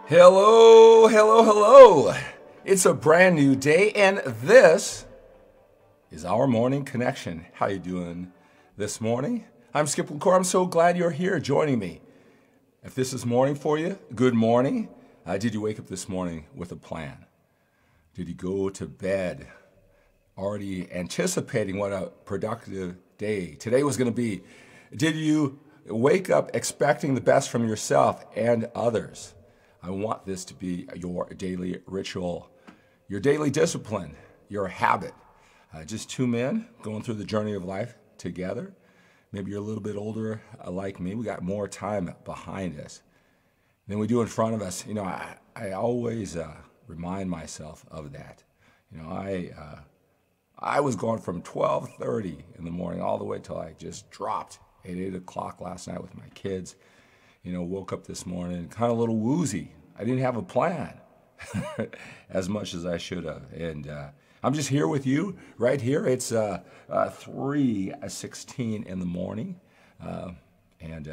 Hello, hello, hello. It's a brand new day, and this is our morning connection. How you doing this morning? I'm Skip Cour. I'm so glad you're here joining me. If this is morning for you, good morning. Did you wake up this morning with a plan? Did you go to bed already anticipating what a productive day today was going to be? Did you wake up expecting the best from yourself and others? I want this to be your daily ritual, your daily discipline, your habit. Just two men going through the journey of life together. Maybe you're a little bit older like me. We got more time behind us than we do in front of us. You know, I always remind myself of that. You know, I was going from 12:30 in the morning all the way till I just dropped at 8 o'clock last night with my kids. You know, woke up this morning kind of a little woozy. I didn't have a plan as much as I should have. And I'm just here with you right here. It's 3:16 in the morning. And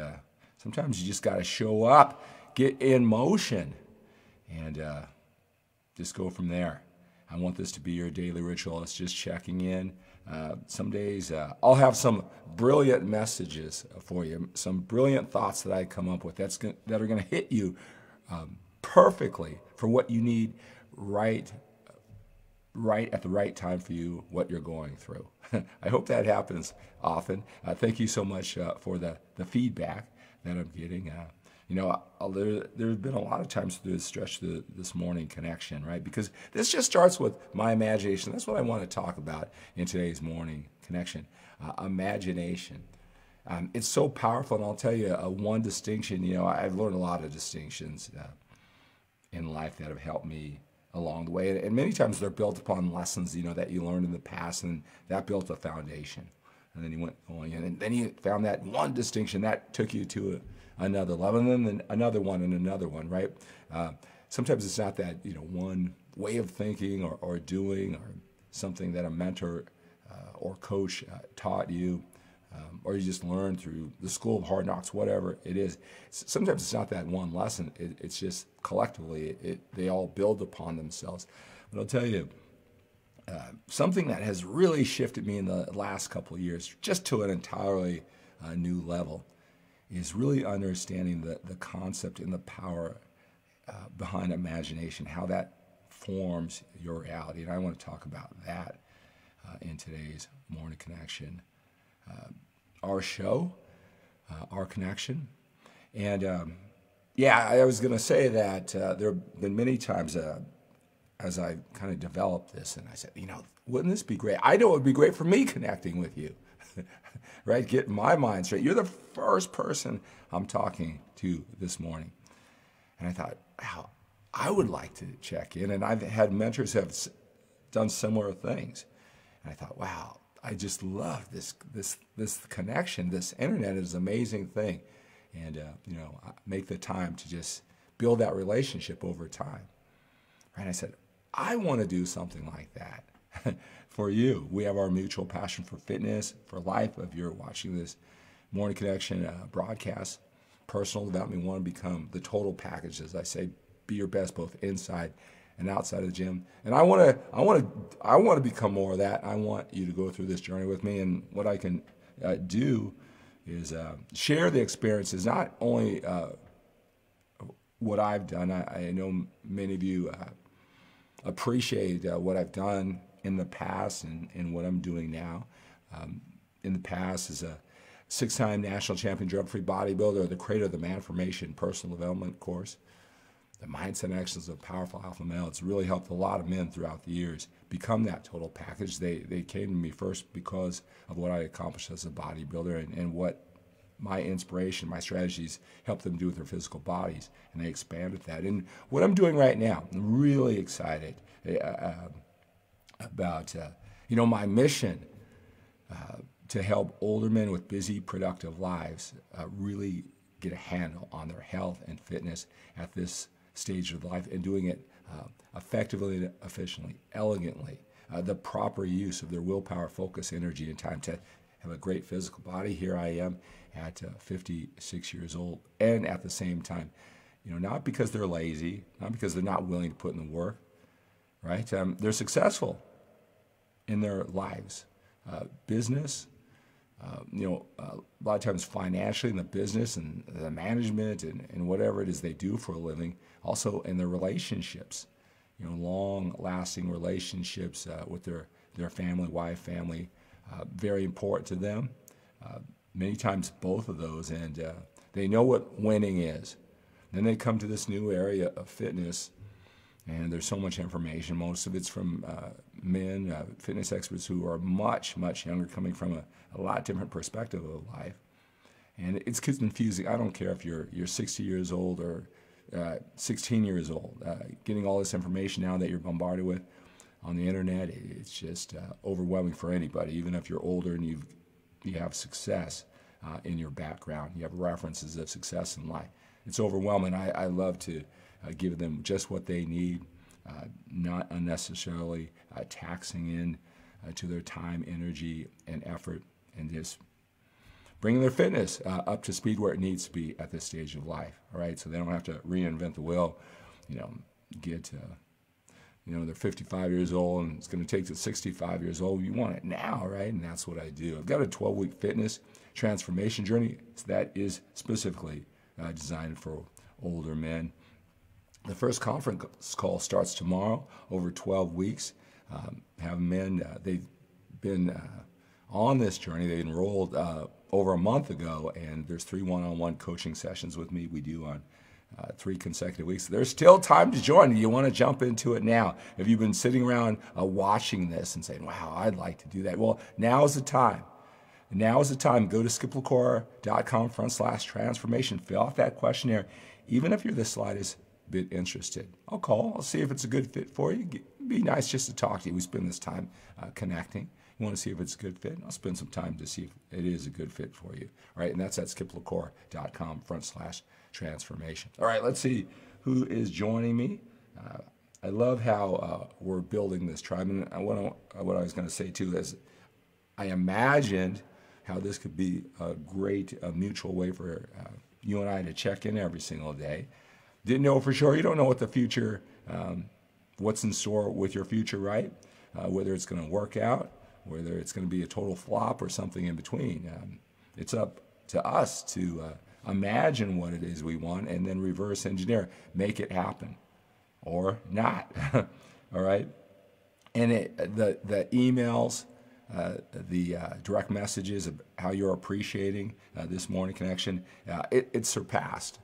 sometimes you just got to show up, get in motion, and just go from there. I want this to be your daily ritual. It's just checking in. Some days I'll have some brilliant messages for you, some brilliant thoughts that I come up with that are going to hit you perfectly for what you need right at the right time for you, what you're going through. I hope that happens often. Thank you so much for the feedback that I'm getting. You know, there's been a lot of times through this stretch, this morning connection, right? Because this just starts with my imagination. That's what I want to talk about in today's morning connection, imagination. It's so powerful, and I'll tell you one distinction. You know, I've learned a lot of distinctions in life that have helped me along the way, and many times they're built upon lessons, you know, that you learned in the past, and that built a foundation. And then you went going in, and then you found that one distinction that took you to another level, and then another one and another one, right? Sometimes it's not that, you know, one way of thinking or doing or something that a mentor or coach taught you, or you just learned through the school of hard knocks, whatever it is. Sometimes it's not that one lesson. It's just collectively, they all build upon themselves. But I'll tell you, something that has really shifted me in the last couple of years, just to an entirely new level, is really understanding the concept and the power behind imagination, how that forms your reality. And I want to talk about that in today's Morning Connection. Our show, our connection. And yeah, I was going to say that there have been many times as I kind of developed this, and I said, you know, wouldn't this be great? I know it would be great for me connecting with you, right? Get my mind straight. You're the first person I'm talking to this morning. And I thought, wow, I would like to check in. And I've had mentors who have done similar things. And I thought, wow, I just love this connection. This internet is an amazing thing. And, you know, make the time to just build that relationship over time. Right? I said, I want to do something like that for you. We have our mutual passion for fitness, for life. If you're watching this Morning Connection broadcast, personal development, we want to become the total package, as I say, be your best both inside and outside of the gym. And I want to become more of that. I want you to go through this journey with me. And what I can do is share the experiences, not only what I've done. I know many of you appreciate what I've done in the past and what I'm doing now. In the past, as a 6-time national champion drug-free bodybuilder, the creator of the MANformation personal development course, the mindset actions of powerful alpha male. It's really helped a lot of men throughout the years become that total package. They came to me first because of what I accomplished as a bodybuilder and what my inspiration, my strategies helped them do with their physical bodies, and they expanded that. And what I'm doing right now, I'm really excited about you know, my mission to help older men with busy, productive lives really get a handle on their health and fitness at this stage of life, and doing it effectively, efficiently, elegantly, the proper use of their willpower, focus, energy, and time to have a great physical body. Here I am at 56 years old, and at the same time not because they're lazy, not because they're not willing to put in the work, right? They're successful in their lives, business, a lot of times financially in the business and the management and whatever it is they do for a living, also in their relationships, long-lasting relationships with their family, wife, family, very important to them. Many times both of those, and they know what winning is. Then they come to this new area of fitness, and there's so much information. Most of it's from men, fitness experts who are much, much younger, coming from a lot different perspective of life. And it's confusing. I don't care if you're 60 years old or 16 years old. Getting all this information now that you're bombarded with on the internet, it's just overwhelming for anybody, even if you're older and you have success in your background. You have references of success in life. It's overwhelming. I love to give them just what they need, not unnecessarily taxing in to their time, energy, and effort, and just bringing their fitness up to speed where it needs to be at this stage of life, all right? So they don't have to reinvent the wheel, they're 55 years old and it's going to take to 65 years old. You want it now, right? And that's what I do. I've got a 12-week fitness transformation journey that is specifically designed for older men. The first conference call starts tomorrow, over 12 weeks. Have men, they've been on this journey. They enrolled over a month ago, and there's 3 one-on-one coaching sessions with me we do on 3 consecutive weeks. There's still time to join. You want to jump into it now. If you've been sitting around watching this and saying, wow, I'd like to do that. Well, now is the time. Now is the time. Go to skiplacour.com/transformation. Fill out that questionnaire. Even if you're the slightest bit interested, I'll see if it's a good fit for you. It'd be nice just to talk to you. We spend this time connecting. You want to see if it's a good fit? I'll spend some time to see if it is a good fit for you. All right, and that's at skiplacour.com/transformation. All right, let's see who is joining me. I love how we're building this tribe. And what I was going to say, too, is I imagined how this could be a great mutual way for you and I to check in every single day. Didn't know for sure. You don't know what the future, what's in store with your future, right? Whether it's going to work out, whether it's going to be a total flop or something in between. It's up to us to imagine what it is we want and then reverse engineer, make it happen or not. All right? And the emails, the direct messages of how you're appreciating this morning connection, it surpassed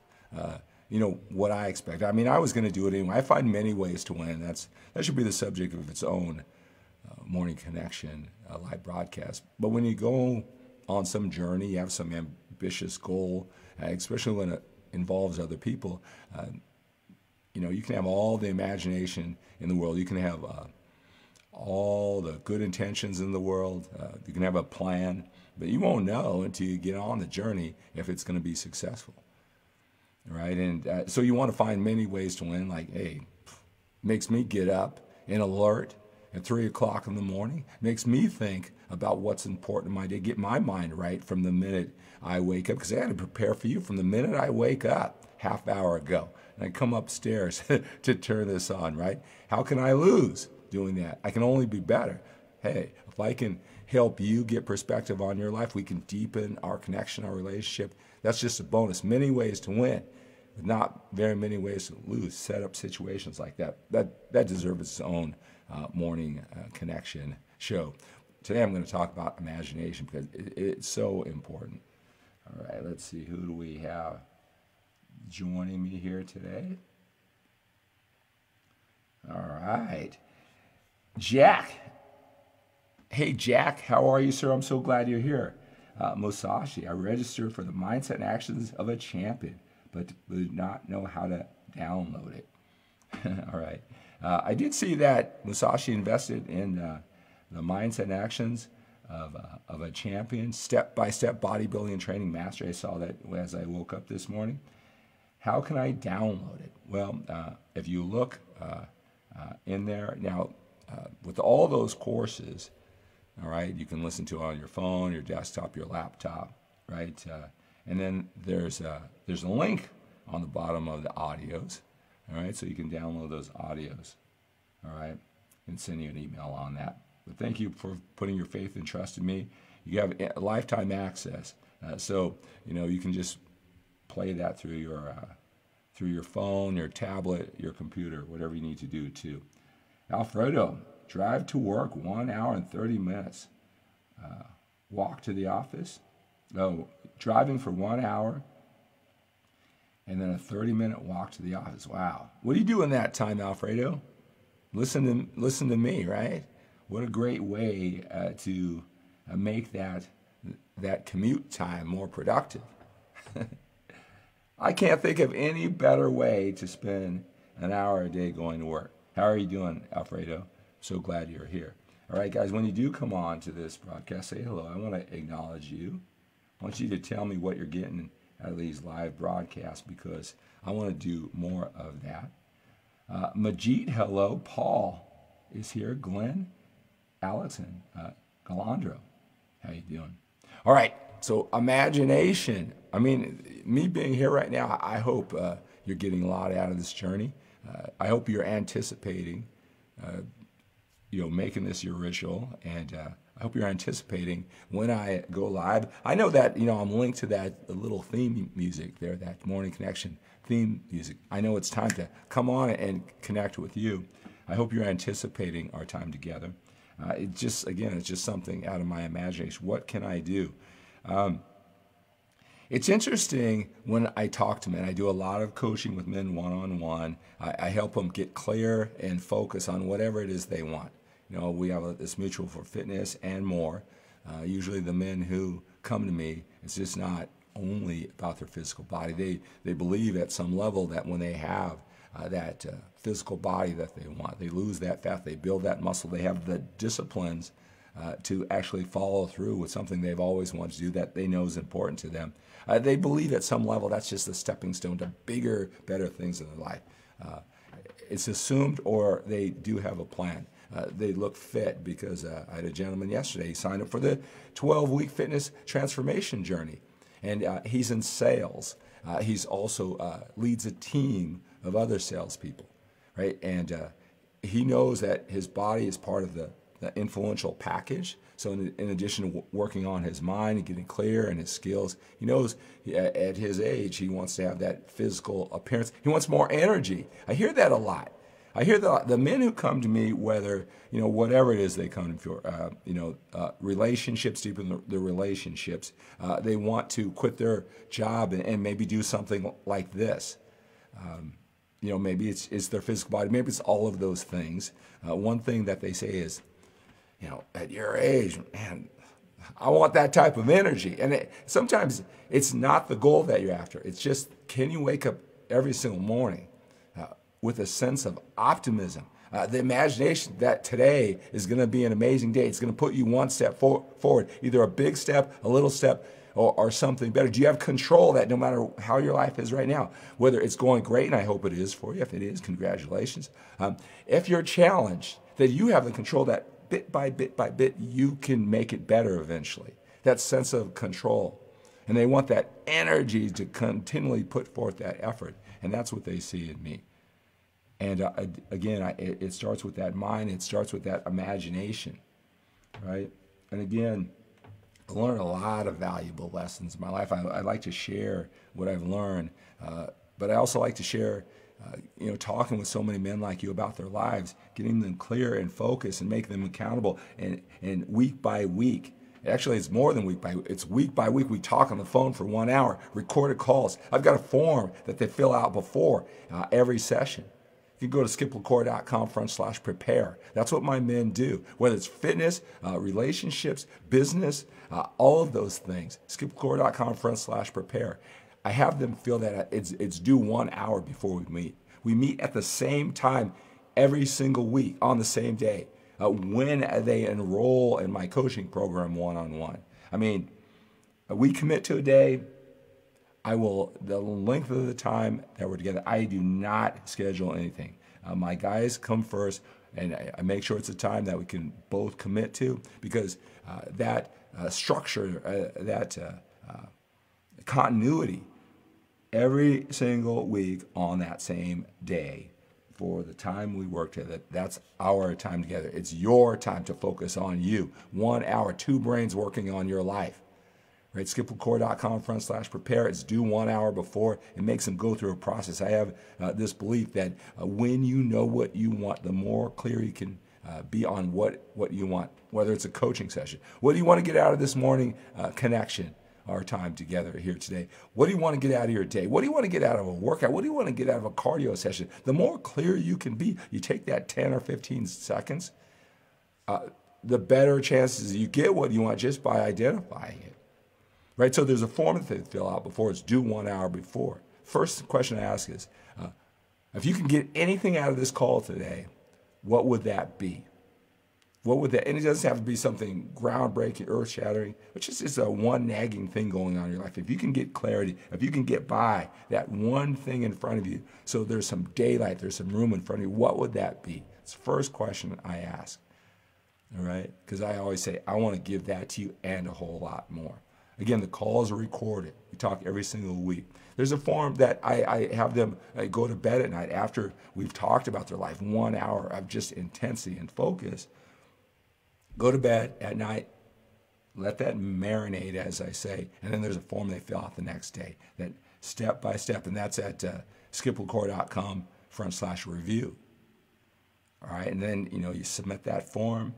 what I expect. I mean, I was going to do it anyway. I find many ways to win. That should be the subject of its own morning connection live broadcast. But when you go on some journey, you have some ambitious goal, especially when it involves other people, you can have all the imagination in the world. You can have all the good intentions in the world. You can have a plan, but you won't know until you get on the journey if it's going to be successful. Right? And so you want to find many ways to win, like, hey, makes me get up and alert at 3 o'clock in the morning, makes me think about what's important in my day, get my mind right from the minute I wake up, because I had to prepare for you from the minute I wake up, half hour ago. And I come upstairs to turn this on, right? How can I lose doing that? I can only be better. Hey, if I can help you get perspective on your life, we can deepen our connection, our relationship. That's just a bonus. Many ways to win, but not very many ways to lose. Set up situations like that. That deserves its own morning connection show. Today I'm going to talk about imagination because it's so important. All right, let's see. Who do we have joining me here today? All right. Jack. Hey, Jack. How are you, sir? I'm so glad you're here. Musashi, I registered for the Mindset and Actions of a Champion, but did not know how to download it. All right. I did see that Musashi invested in the Mindset and Actions of a Champion, step-by-step bodybuilding and training master. I saw that as I woke up this morning. How can I download it? Well, if you look in there, now with all those courses, all right, you can listen to it on your phone, your desktop, your laptop, right? And then there's a link on the bottom of the audios. All right, so you can download those audios. All right, and send you an email on that. But thank you for putting your faith and trust in me. You have lifetime access, so you can just play that through your phone, your tablet, your computer, whatever you need to do too. Alfredo, drive to work 1 hour and 30 minutes. Walk to the office. No, driving for 1 hour and then a 30-minute walk to the office. Wow. What do you do in that time, Alfredo? Listen to me, right? What a great way to make that commute time more productive. I can't think of any better way to spend an hour a day going to work. How are you doing, Alfredo? So glad you're here. All right, guys, when you do come on to this broadcast, say hello. I want to acknowledge you. I want you to tell me what you're getting out of these live broadcasts because I want to do more of that. Majid, hello. Paul is here. Glenn, Alex, and Galandro. How you doing? All right, so imagination. I mean, me being here right now, I hope you're getting a lot out of this journey. I hope you're anticipating, making this your ritual, and I hope you're anticipating when I go live. I know that, I'm linked to that little theme music there, that Morning Connection theme music. I know it's time to come on and connect with you. I hope you're anticipating our time together. It's just something out of my imagination. What can I do? It's interesting when I talk to men. I do a lot of coaching with men one-on-one. I help them get clear and focus on whatever it is they want. We have this mutual for fitness and more. Usually the men who come to me, it's just not only about their physical body. They believe at some level that when they have that physical body that they want, they lose that fat, they build that muscle, they have the disciplines to actually follow through with something they've always wanted to do that they know is important to them. They believe at some level that's just a stepping stone to bigger, better things in their life. It's assumed, or they do have a plan. They look fit because I had a gentleman yesterday, he signed up for the 12-week fitness transformation journey. And he's in sales. He's also leads a team of other salespeople, right? And he knows that his body is part of the influential package. So in addition to working on his mind and getting clear and his skills, he knows at his age he wants to have that physical appearance. He wants more energy. I hear that a lot. I hear the men who come to me, whether, whatever it is they come for, relationships, deepen their relationships. They want to quit their job and maybe do something like this. Maybe it's their physical body. Maybe it's all of those things. One thing that they say is, at your age, man, I want that type of energy. And sometimes it's not the goal that you're after. It's just, can you wake up every single morning with a sense of optimism, the imagination that today is going to be an amazing day. It's going to put you one step forward, either a big step, a little step, or something better. Do you have control of that no matter how your life is right now? Whether it's going great, and I hope it is for you. If it is, congratulations. If you're challenged, that you have the control that bit by bit, you can make it better eventually. That sense of control. And they want that energy to continually put forth that effort. And that's what they see in me. And again, it starts with that mind. It starts with that imagination, right? And again, I learned a lot of valuable lessons in my life. I like to share what I've learned, but I also like to share, talking with so many men like you about their lives, getting them clear and focused and making them accountable. And week by week, actually it's more than week by week, it's week by week. We talk on the phone for 1 hour, recorded calls. I've got a form that they fill out before every session. You can go to skiplacore.com/prepare. That's what my men do, whether it's fitness, relationships, business, all of those things. skiplacore.com/prepare. I have them feel that it's due 1 hour before we meet. We meet at the same time every single week on the same day when they enroll in my coaching program one-on-one. I mean, we commit to a day. The length of the time that we're together, I do not schedule anything. My guys come first, and I make sure it's a time that we can both commit to, because that structure, that continuity every single week on that same day for the time we work together. That's our time together. It's your time to focus on you. 1 hour, 2 brains working on your life. Right? skiplecore.com/prepare. It's due 1 hour before. It makes them go through a process. I have this belief that when you know what you want, the more clear you can be on what you want, whether it's a coaching session. What do you want to get out of this morning connection, our time together here today? What do you want to get out of your day? What do you want to get out of a workout? What do you want to get out of a cardio session? The more clear you can be, you take that 10 or 15 seconds, the better chances you get what you want just by identifying it. Right? So there's a form that they fill out before it's due 1 hour before. First question I ask is, if you can get anything out of this call today, what would that be? What would that, and it doesn't have to be something groundbreaking, earth-shattering, which is just a one nagging thing going on in your life. If you can get clarity, if you can get by that one thing in front of you, so there's some daylight, there's some room in front of you, what would that be? It's the first question I ask, all right? Because I always say, I want to give that to you and a whole lot more. Again, the calls are recorded. We talk every single week. There's a form that I have them go to bed at night after we've talked about their life, 1 hour of just intensity and focus. Go to bed at night, let that marinate, as I say, and then there's a form they fill out the next day, that step by step, and that's at skiplecore.com/review. All right, and then you submit that form.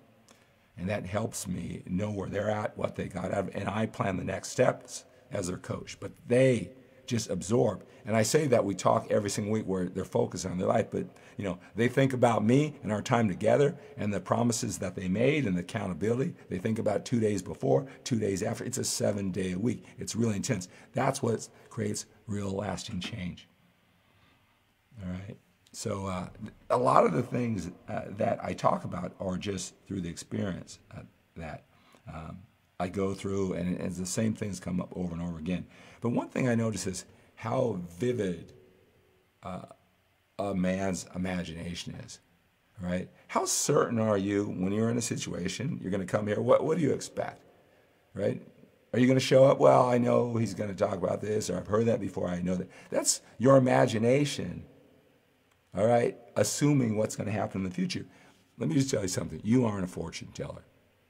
And that helps me know where they're at, what they got out of it. And I plan the next steps as their coach. But they just absorb. And I say that we talk every single week where they're focused on their life. But, they think about me and our time together and the promises that they made and the accountability. They think about 2 days before, 2 days after. It's a 7-day week. It's really intense. That's what creates real lasting change. All right. So a lot of the things that I talk about are just through the experience that I go through, and it's the same things come up over and over again. But one thing I notice is how vivid a man's imagination is, right? How certain are you when you're in a situation, you're going to come here, what do you expect, right? Are you going to show up? Well, I know he's going to talk about this, or I've heard that before, I know that. That's your imagination. All right, assuming what's going to happen in the future. Let me just tell you something. You aren't a fortune teller.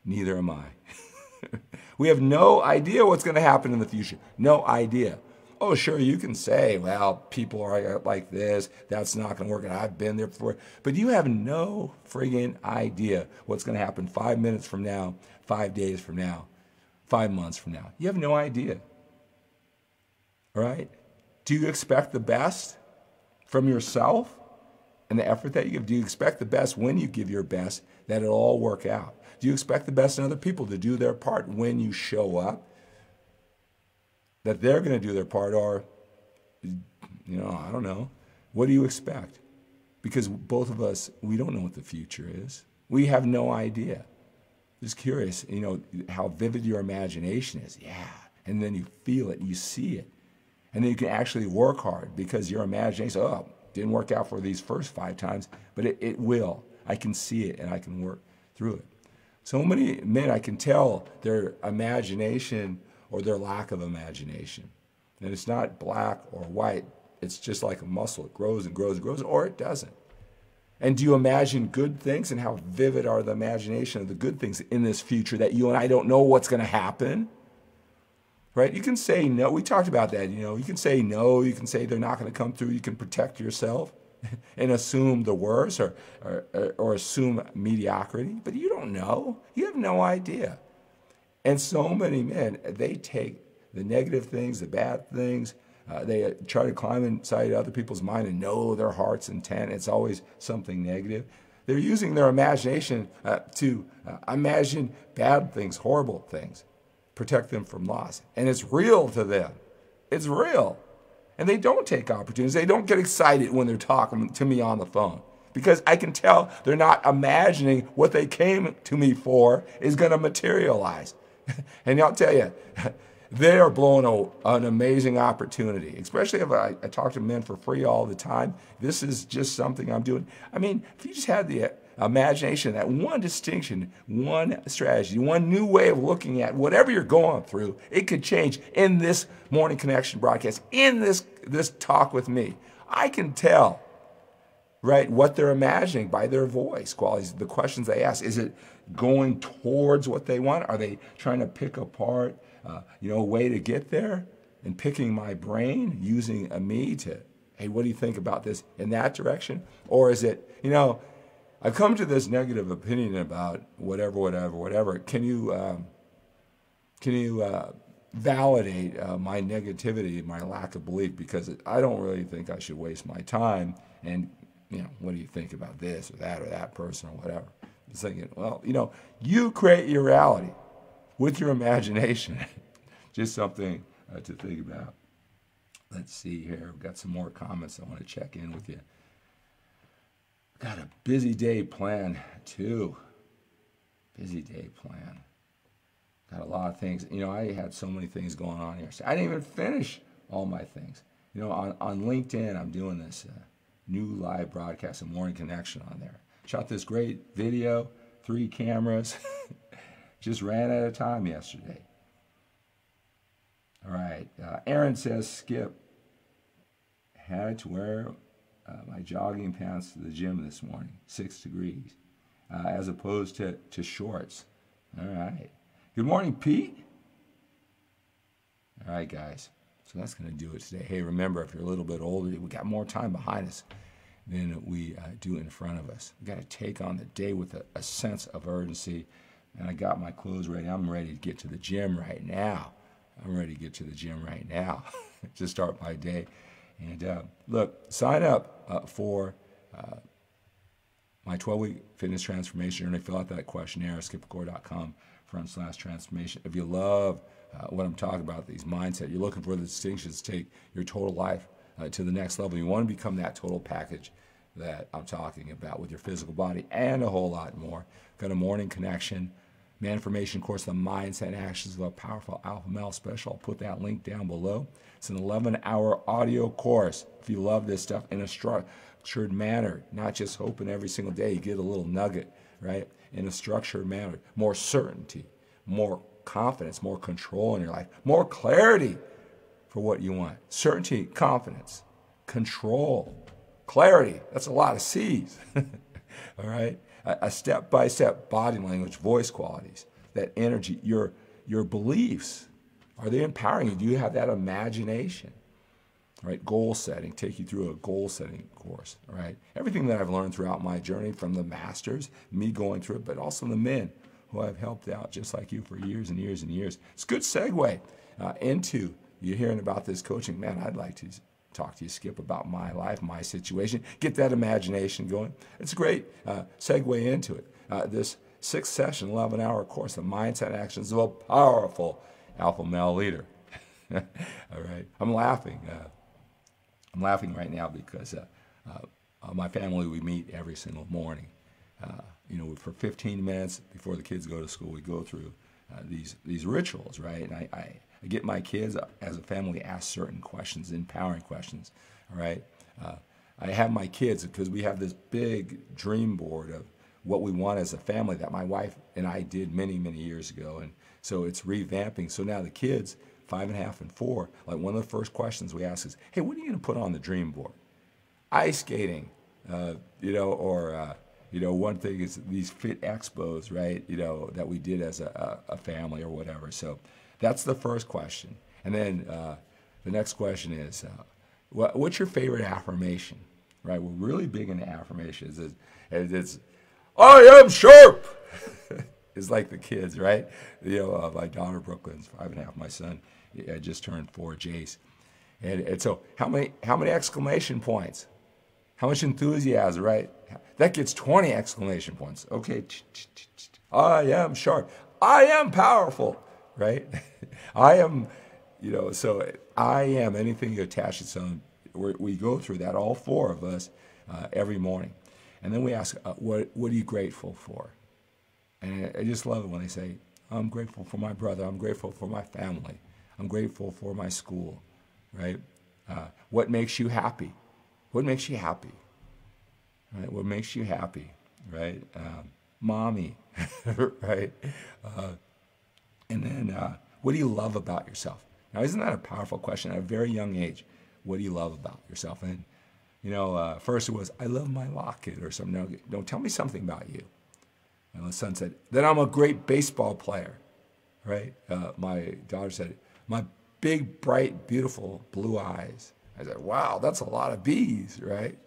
Neither am I. We have no idea what's going to happen in the future. No idea. Oh, sure, you can say, well, people are like this. That's not going to work, and I've been there before. But you have no friggin' idea what's going to happen 5 minutes from now, 5 days from now, 5 months from now. You have no idea. All right? Do you expect the best from yourself? And the effort that you give, do you expect the best when you give your best, that it'll all work out? Do you expect the best in other people to do their part when you show up? That they're going to do their part, or, I don't know. What do you expect? Because both of us, we don't know what the future is. We have no idea. Just curious, how vivid your imagination is. Yeah. And then you feel it, you see it. And then you can actually work hard because your imagination, didn't work out for these first 5 times, but it will. I can see it and I can work through it. So many men, I can tell their imagination or their lack of imagination. And it's not black or white. It's just like a muscle. It grows and grows and grows, or it doesn't. And do you imagine good things? And how vivid are the imagination of the good things in this future that you and I don't know what's going to happen? Right? You can say no. We talked about that. You can say no. You can say they're not going to come through. You can protect yourself and assume the worst or assume mediocrity. But you don't know. You have no idea. And so many men, they take the negative things, the bad things. They try to climb inside other people's mind and know their heart's intent. It's always something negative. They're using their imagination to imagine bad things, horrible things. Protect them from loss. And it's real to them. It's real. And they don't take opportunities. They don't get excited when they're talking to me on the phone. Because I can tell they're not imagining what they came to me for is going to materialize. And I'll tell you, they are blowing an amazing opportunity. Especially if I talk to men for free all the time. This is just something I'm doing. I mean, if you just had the imagination, that one distinction, one strategy, one new way of looking at whatever you're going through, it could change in this Morning Connection broadcast, in this talk with me. I can tell, right, what they're imagining by their voice qualities, the questions they ask. Is it going towards what they want? Are they trying to pick apart, a way to get there? And picking my brain, using me to, hey, what do you think about this in that direction? Or is it, I've come to this negative opinion about whatever. Can you validate my negativity, my lack of belief? Because I don't really think I should waste my time. And, what do you think about this or that person or whatever? I'm thinking, well, you create your reality with your imagination. Just something to think about. Let's see here. We've got some more comments I want to check in with you. Got a busy day planned too. Busy day planned. Got a lot of things. I had so many things going on here. I didn't even finish all my things. On LinkedIn, I'm doing this new live broadcast of Morning Connection on there. Shot this great video, 3 cameras. Just ran out of time yesterday. All right. Aaron says, Skip, had to wear my jogging pants to the gym this morning, 6 degrees, as opposed to shorts. All right. Good morning, Pete. All right, guys. So that's going to do it today. Hey, remember, if you're a little bit older, we got more time behind us than we do in front of us. We got to take on the day with a sense of urgency. And I got my clothes ready. I'm ready to get to the gym right now. To start my day. And look, sign up for my 12-week fitness transformation journey. Fill out that questionnaire, skipcore.com/transformation. If you love what I'm talking about, these mindset, you're looking for the distinctions to take your total life to the next level. You want to become that total package that I'm talking about with your physical body and a whole lot more. Got a Morning Connection MANformation course, the mindset and actions of a powerful alpha male special. I'll put that link down below. It's an 11-hour audio course. If you love this stuff in a structured manner, not just hoping every single day you get a little nugget, right? In a structured manner, more certainty, more confidence, more control in your life, more clarity for what you want. Certainty, confidence, control, clarity. That's a lot of C's. All right? A step-by-step body language, voice qualities, that energy, your beliefs. Are they empowering you? Do you have that imagination? All right, goal setting, take you through a goal setting course. All right, everything that I've learned throughout my journey, from the masters, me going through it, but also the men who I've helped out just like you for years and years and years. It's a good segue into you hearing about this coaching. Man, I'd like to talk to you, Skip, about my life, my situation, get that imagination going. It's a great segue into it. This 6-session, 11-hour course, the mindset actions of a powerful alpha male leader. All right. I'm laughing. I'm laughing right now because my family, we meet every single morning. For 15 minutes before the kids go to school, we go through these rituals, right? And I get my kids, as a family, ask certain questions, empowering questions, all right? I have my kids, because we have this big dream board of what we want as a family that my wife and I did many, many years ago. And so it's revamping. So now the kids, 5.5 and 4, like one of the first questions we ask is, hey, what are you going to put on the dream board? Ice skating, one thing is these fit expos, right, that we did as a family or whatever. So that's the first question. And then the next question is, what's your favorite affirmation, right? We're really big into affirmations. It's I am sharp. It's like the kids, right? My daughter Brooklyn's 5.5. My son just turned 4, Jace. And so how many exclamation points? How much enthusiasm, right? That gets 20 exclamation points. Okay. I am sharp. I am powerful, right? I am, so I am, anything you attach to something. We go through that, all 4 of us, every morning. And then we ask, what are you grateful for? And I just love it when they say, I'm grateful for my brother. I'm grateful for my family. I'm grateful for my school, right? What makes you happy? What makes you happy? Right? What makes you happy? right? Mommy, right? And then, what do you love about yourself? Now, isn't that a powerful question at a very young age? What do you love about yourself? And, first it was, I love my locket or something. No, tell me something about you. And my son said, then I'm a great baseball player, right? My daughter said, my big, bright, beautiful blue eyes. I said, wow, that's a lot of B's, right?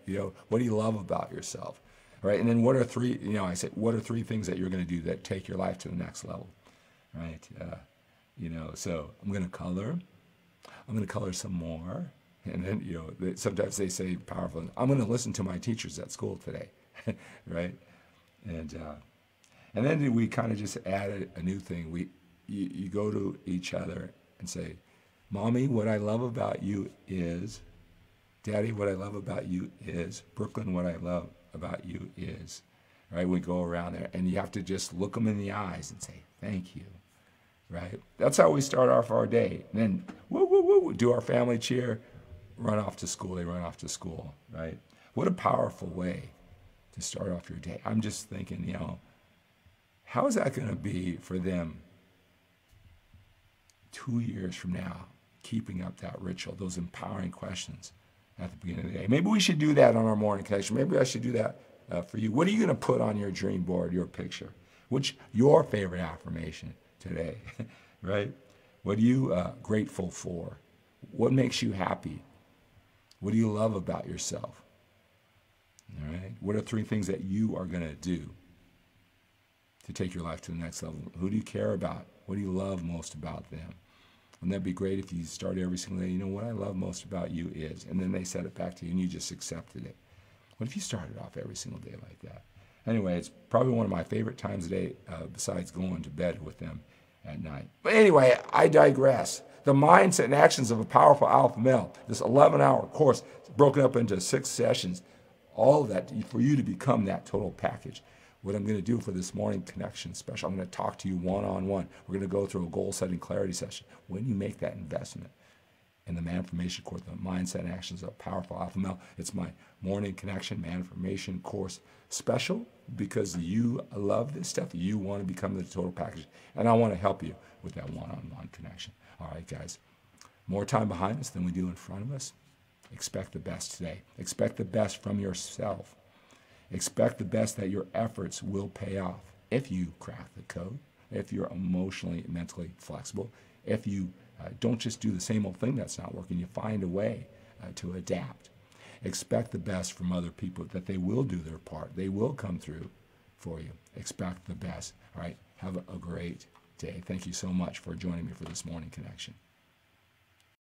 What do you love about yourself, right? And then what are three, I said, what are three things that you're going to do that take your life to the next level, right? So I'm going to color some more. And then, sometimes they say powerful, I'm going to listen to my teachers at school today, right? And then we kind of just added a new thing. You go to each other and say, Mommy, what I love about you is, Daddy, what I love about you is, Brooklyn, what I love about you is, right? We go around there and you have to just look them in the eyes and say, thank you, right? That's how we start off our day. And then, woo, woo, woo, do our family cheer, run off to school, they run off to school, right? What a powerful way to start off your day. I'm just thinking, how is that going to be for them 2 years from now, keeping up that ritual, those empowering questions at the beginning of the day? Maybe we should do that on our morning connection. Maybe I should do that for you. What are you going to put on your dream board, your picture? What's your favorite affirmation today, right? What are you grateful for? What makes you happy? What do you love about yourself? All right. What are three things that you are going to do to take your life to the next level? Who do you care about? What do you love most about them? Wouldn't that be great if you start every single day, what I love most about you is, and then they said it back to you and you just accepted it. What if you started off every single day like that? Anyway, it's probably one of my favorite times of the day besides going to bed with them at night. But anyway, I digress. The mindset and actions of a powerful alpha male, this 11-hour course, broken up into 6 sessions, all of that for you to become that total package. What I'm going to do for this morning connection special, I'm going to talk to you one-on-one. We're going to go through a goal-setting clarity session. When you make that investment in the MANformation course, the mindset and actions of a powerful alpha male, it's my morning connection MANformation course special because you love this stuff. You want to become the total package, and I want to help you with that one-on-one connection. All right, guys, more time behind us than we do in front of us. Expect the best today. Expect the best from yourself. Expect the best that your efforts will pay off if you crack the code, if you're emotionally and mentally flexible, if you don't just do the same old thing that's not working, you find a way to adapt. Expect the best from other people, that they will do their part. They will come through for you. Expect the best. All right, have a great day. Thank you so much for joining me for this morning connection.